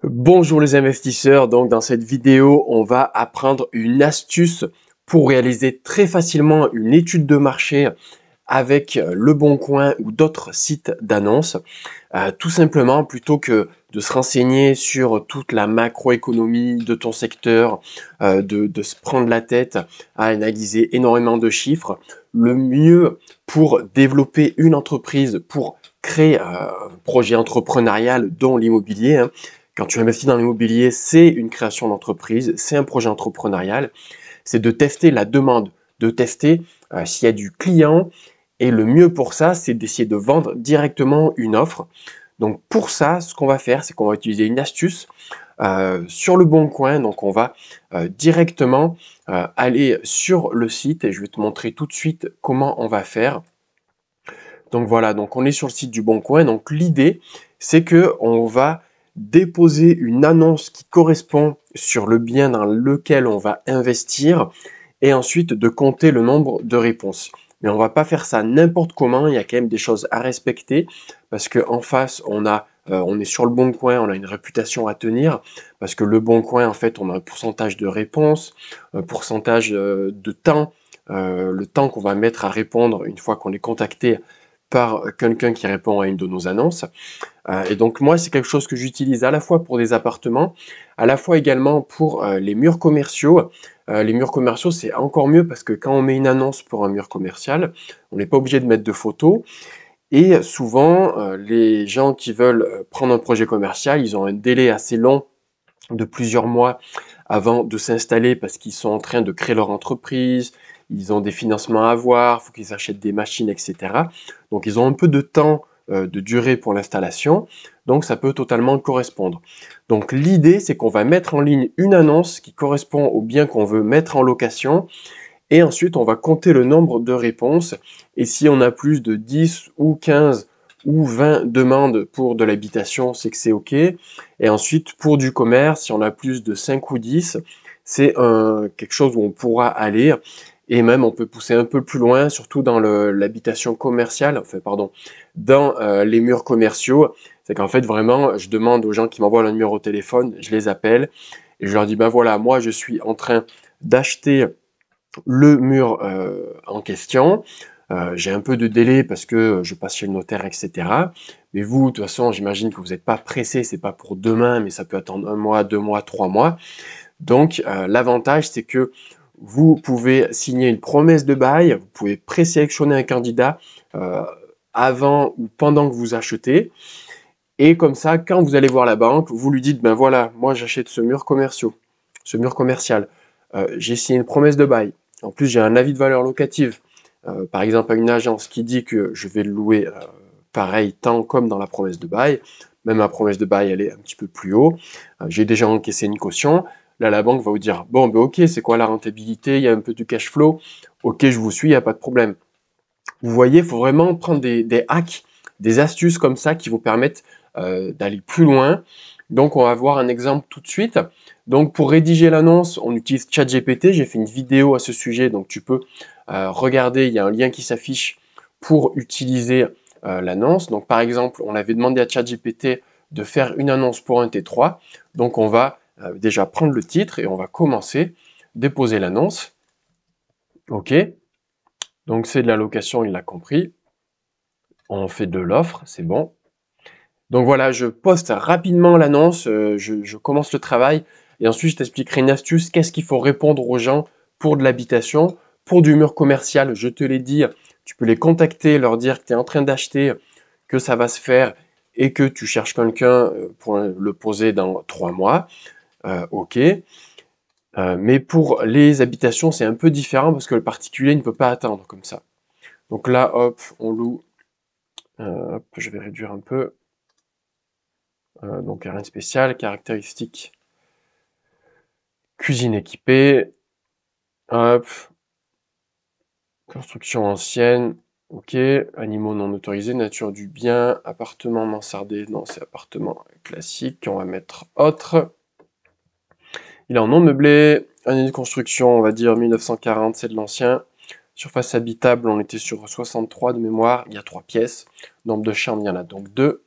Bonjour les investisseurs, donc dans cette vidéo, on va apprendre une astuce pour réaliser très facilement une étude de marché avec Le Bon Coin ou d'autres sites d'annonces. Tout simplement, plutôt que de se renseigner sur toute la macroéconomie de ton secteur, de se prendre la tête à analyser énormément de chiffres, le mieux pour développer une entreprise, pour créer un projet entrepreneurial dont l'immobilier, hein. Quand tu investis dans l'immobilier, c'est une création d'entreprise, c'est un projet entrepreneurial, c'est de tester la demande, de tester s'il y a du client. Et le mieux pour ça, c'est d'essayer de vendre directement une offre. Donc pour ça, ce qu'on va faire, c'est qu'on va utiliser une astuce sur Le Bon Coin. Donc on va directement aller sur le site et je vais te montrer tout de suite comment on va faire. Donc voilà, donc on est sur le site du Bon Coin. Donc l'idée, c'est que on va déposer une annonce qui correspond sur le bien dans lequel on va investir et ensuite de compter le nombre de réponses. Mais on va pas faire ça n'importe comment, il y a quand même des choses à respecter parce qu'en face, on est sur Le Bon Coin, on a une réputation à tenir parce que Le Bon Coin, en fait, on a un pourcentage de réponses, un pourcentage de temps, le temps qu'on va mettre à répondre une fois qu'on est contacté par quelqu'un qui répond à une de nos annonces. Et donc moi, c'est quelque chose que j'utilise à la fois pour des appartements, à la fois également pour les murs commerciaux. Les murs commerciaux, c'est encore mieux parce que quand on met une annonce pour un mur commercial, on n'est pas obligé de mettre de photos. Et souvent, les gens qui veulent prendre un projet commercial, ils ont un délai assez long de plusieurs mois avant de s'installer parce qu'ils sont en train de créer leur entreprise, ils ont des financements à avoir, il faut qu'ils achètent des machines, etc. Donc ils ont un peu de temps de durée pour l'installation, donc ça peut totalement correspondre. Donc l'idée, c'est qu'on va mettre en ligne une annonce qui correspond au bien qu'on veut mettre en location, et ensuite on va compter le nombre de réponses, et si on a plus de 10 ou 15 ou 20 demandes pour de l'habitation, c'est que c'est OK. Et ensuite, pour du commerce, si on a plus de 5 ou 10, c'est quelque chose où on pourra aller. Et même, on peut pousser un peu plus loin, surtout dans l'habitation commerciale, enfin, pardon, dans les murs commerciaux. C'est qu'en fait, vraiment, je demande aux gens qui m'envoient le numéro au téléphone, je les appelle, et je leur dis, ben voilà, moi, je suis en train d'acheter le mur en question. J'ai un peu de délai parce que je passe chez le notaire, etc. Mais vous, de toute façon, j'imagine que vous n'êtes pas pressé, c'est pas pour demain, mais ça peut attendre 1 mois, 2 mois, 3 mois. Donc, l'avantage, c'est que vous pouvez signer une promesse de bail, vous pouvez présélectionner un candidat euh, avant ou pendant que vous achetez. Et comme ça, quand vous allez voir la banque, vous lui dites, ben voilà, moi j'achète ce mur commercial, ce mur commercial. J'ai signé une promesse de bail. En plus, j'ai un avis de valeur locative, par exemple à une agence qui dit que je vais le louer pareil, tant comme dans la promesse de bail. Même la promesse de bail, elle est un petit peu plus haut. J'ai déjà encaissé une caution. Là, la banque va vous dire, bon, ben ok, c'est quoi la rentabilité? Il y a un peu de cash flow. Ok, je vous suis, il n'y a pas de problème. Vous voyez, il faut vraiment prendre des hacks, des astuces comme ça qui vous permettent d'aller plus loin. Donc, on va voir un exemple tout de suite. Donc, pour rédiger l'annonce, on utilise ChatGPT. J'ai fait une vidéo à ce sujet, donc tu peux regarder. Il y a un lien qui s'affiche pour utiliser l'annonce. Donc, par exemple, on avait demandé à ChatGPT de faire une annonce pour un T3. Donc, on va déjà prendre le titre et on va commencer, déposer l'annonce. OK. Donc, c'est de la location, il l'a compris. On fait de l'offre, c'est bon. Donc voilà, je poste rapidement l'annonce, je commence le travail et ensuite je t'expliquerai une astuce, qu'est-ce qu'il faut répondre aux gens pour de l'habitation, pour du mur commercial, je te l'ai dit, tu peux les contacter, leur dire que tu es en train d'acheter, que ça va se faire et que tu cherches quelqu'un pour le poser dans 3 mois, ok. Mais pour les habitations, c'est un peu différent parce que le particulier ne peut pas attendre comme ça. Donc là, hop, on loue, hop, je vais réduire un peu. Donc rien de spécial, caractéristiques, cuisine équipée, hop, construction ancienne, ok, animaux non autorisés, nature du bien, appartement mansardé, non c'est appartement classique, on va mettre autre. Il est en non meublé, année de construction, on va dire 1940, c'est de l'ancien. Surface habitable, on était sur 63 de mémoire, il y a 3 pièces. Nombre de chambres, il y en a donc 2.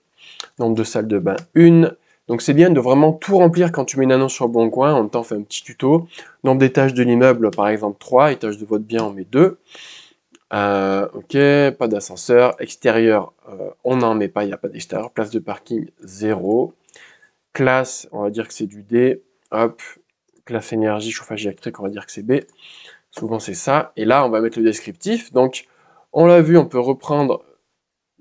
Nombre de salles de bain, 1. Donc c'est bien de vraiment tout remplir quand tu mets une annonce sur le Bon Coin. En même temps, on fait un petit tuto. Nombre d'étages de l'immeuble, par exemple 3. Étage de votre bien, on met 2. Ok, pas d'ascenseur. Extérieur, on n'en met pas, il n'y a pas d'extérieur. Place de parking, 0. Classe, on va dire que c'est du D. Hop, classe énergie, chauffage électrique, on va dire que c'est B. Souvent c'est ça. Et là, on va mettre le descriptif. Donc, on l'a vu, on peut reprendre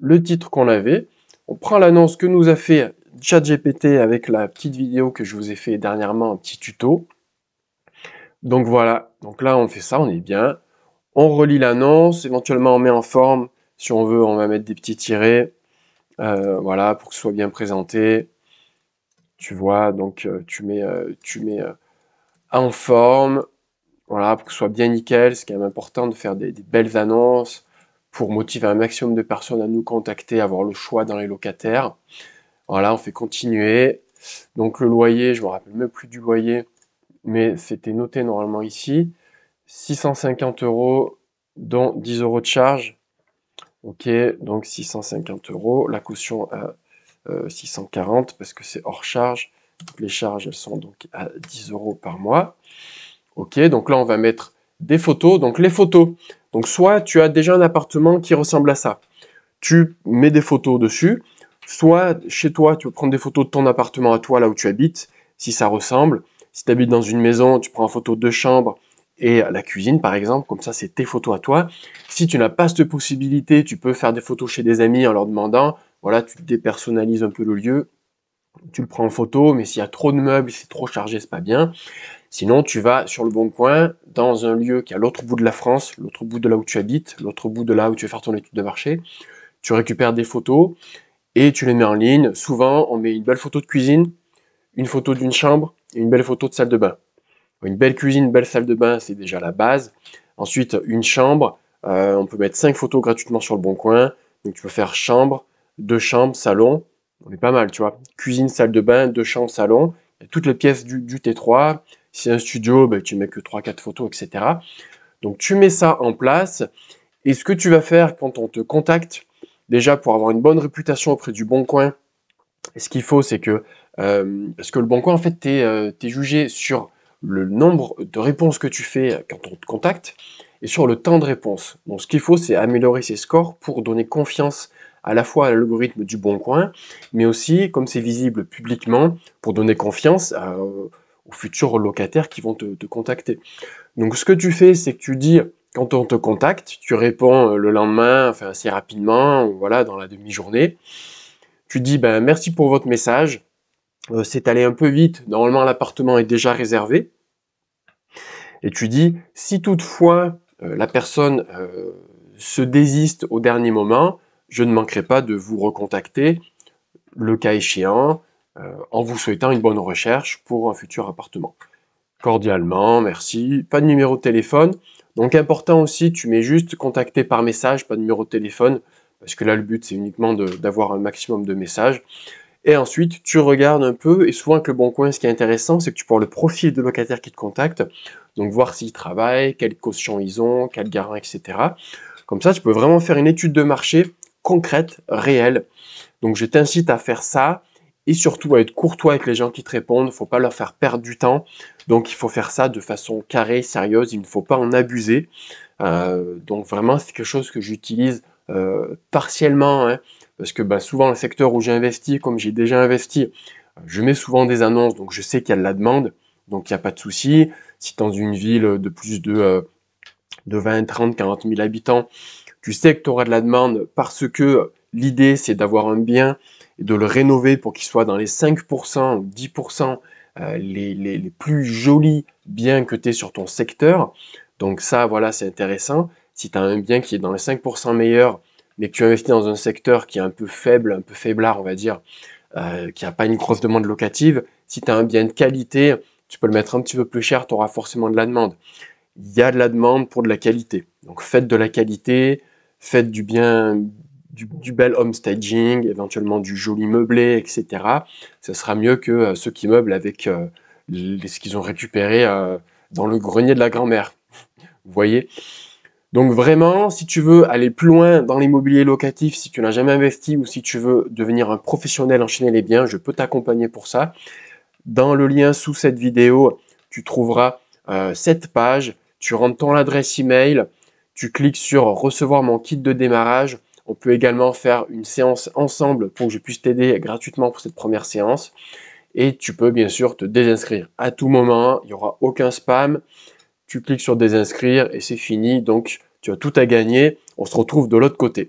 le titre qu'on avait. On prend l'annonce que nous a fait ChatGPT avec la petite vidéo que je vous ai fait dernièrement, un petit tuto. Donc voilà, donc là on fait ça, on est bien. On relit l'annonce, éventuellement on met en forme. Si on veut, on va mettre des petits tirets. Voilà, pour que ce soit bien présenté. Tu vois, donc tu mets en forme. Voilà, pour que ce soit bien nickel. C'est quand même important de faire des belles annonces pour motiver un maximum de personnes à nous contacter, avoir le choix dans les locataires. Voilà, on fait continuer. Donc le loyer, je me rappelle même plus du loyer, mais c'était noté normalement ici. 650 euros, dont 10 euros de charge. Ok, donc 650 euros. La caution à 640 parce que c'est hors charge. Donc les charges, elles sont donc à 10 euros par mois. Ok, donc là, on va mettre des photos. Donc les photos. Donc soit tu as déjà un appartement qui ressemble à ça. Tu mets des photos dessus. Soit chez toi, tu peux prendre des photos de ton appartement à toi, là où tu habites, si ça ressemble. Si tu habites dans une maison, tu prends une photo de chambre et la cuisine, par exemple. Comme ça, c'est tes photos à toi. Si tu n'as pas cette possibilité, tu peux faire des photos chez des amis en leur demandant. Voilà, tu dépersonnalises un peu le lieu. Tu le prends en photo, mais s'il y a trop de meubles, c'est trop chargé, c'est pas bien. Sinon, tu vas sur le Bon Coin, dans un lieu qui est à l'autre bout de la France, l'autre bout de là où tu habites, l'autre bout de là où tu vas faire ton étude de marché. Tu récupères des photos et tu les mets en ligne. Souvent, on met une belle photo de cuisine, une photo d'une chambre et une belle photo de salle de bain. Une belle cuisine, une belle salle de bain, c'est déjà la base. Ensuite, une chambre, on peut mettre 5 photos gratuitement sur le Bon Coin. Donc tu peux faire chambre, 2 chambres, salon. On est pas mal, tu vois. Cuisine, salle de bain, 2 chambres, salon. Et toutes les pièces du T3. Si c'est un studio, ben, tu mets que 3-4 photos, etc. Donc tu mets ça en place. Et ce que tu vas faire quand on te contacte, déjà pour avoir une bonne réputation auprès du Bon Coin, ce qu'il faut, c'est que, parce que le Bon Coin, en fait, t'es jugé sur le nombre de réponses que tu fais quand on te contacte et sur le temps de réponse. Donc, ce qu'il faut, c'est améliorer ses scores pour donner confiance à la fois à l'algorithme du Bon Coin, mais aussi, comme c'est visible publiquement, pour donner confiance aux futurs locataires qui vont te contacter. Donc, ce que tu fais, c'est que tu dis, quand on te contacte, tu réponds le lendemain, enfin assez rapidement, ou voilà, dans la demi-journée. Tu dis, ben, merci pour votre message. C'est allé un peu vite. Normalement, l'appartement est déjà réservé. Et tu dis, si toutefois la personne se désiste au dernier moment, je ne manquerai pas de vous recontacter, le cas échéant, en vous souhaitant une bonne recherche pour un futur appartement. Cordialement, merci. Pas de numéro de téléphone. Donc important aussi, tu mets juste contacter par message, pas de numéro de téléphone, parce que là le but c'est uniquement d'avoir un maximum de messages. Et ensuite, tu regardes un peu, et souvent avec le Bon Coin, ce qui est intéressant, c'est que tu peux voir le profil de locataire qui te contacte, donc voir s'ils travaillent, quelle caution ils ont, quel garant, etc. Comme ça, tu peux vraiment faire une étude de marché concrète, réelle. Donc je t'incite à faire ça, et surtout à être courtois avec les gens qui te répondent, il ne faut pas leur faire perdre du temps, donc il faut faire ça de façon carrée, sérieuse, il ne faut pas en abuser. Donc vraiment, c'est quelque chose que j'utilise partiellement, hein, parce que bah, souvent le secteur où j'ai investi, comme j'ai déjà investi, je mets souvent des annonces, donc je sais qu'il y a de la demande, donc il n'y a pas de souci. Si dans une ville de plus de 20, 30, 40 000 habitants, tu sais que tu auras de la demande parce que l'idée c'est d'avoir un bien et de le rénover pour qu'il soit dans les 5% ou 10% les plus jolis biens que tu es sur ton secteur. Donc ça, voilà, c'est intéressant. Si tu as un bien qui est dans les 5% meilleur, mais que tu investis dans un secteur qui est un peu faible, un peu faiblard, on va dire, qui n'a pas une grosse demande locative, si tu as un bien de qualité, tu peux le mettre un petit peu plus cher, tu auras forcément de la demande. Il y a de la demande pour de la qualité. Donc faites de la qualité, faites du bien, du bel homestaging, éventuellement du joli meublé, etc. Ce sera mieux que ceux qui meublent avec ce qu'ils ont récupéré dans le grenier de la grand-mère. Vous voyez? Donc vraiment, si tu veux aller plus loin dans l'immobilier locatif, si tu n'as jamais investi ou si tu veux devenir un professionnel enchaîner les biens, je peux t'accompagner pour ça. Dans le lien sous cette vidéo, tu trouveras cette page, tu rentres ton adresse email, tu cliques sur recevoir mon kit de démarrage. On peut également faire une séance ensemble pour que je puisse t'aider gratuitement pour cette première séance. Et tu peux bien sûr te désinscrire à tout moment, il n'y aura aucun spam. Tu cliques sur désinscrire et c'est fini, donc tu as tout à gagner. On se retrouve de l'autre côté.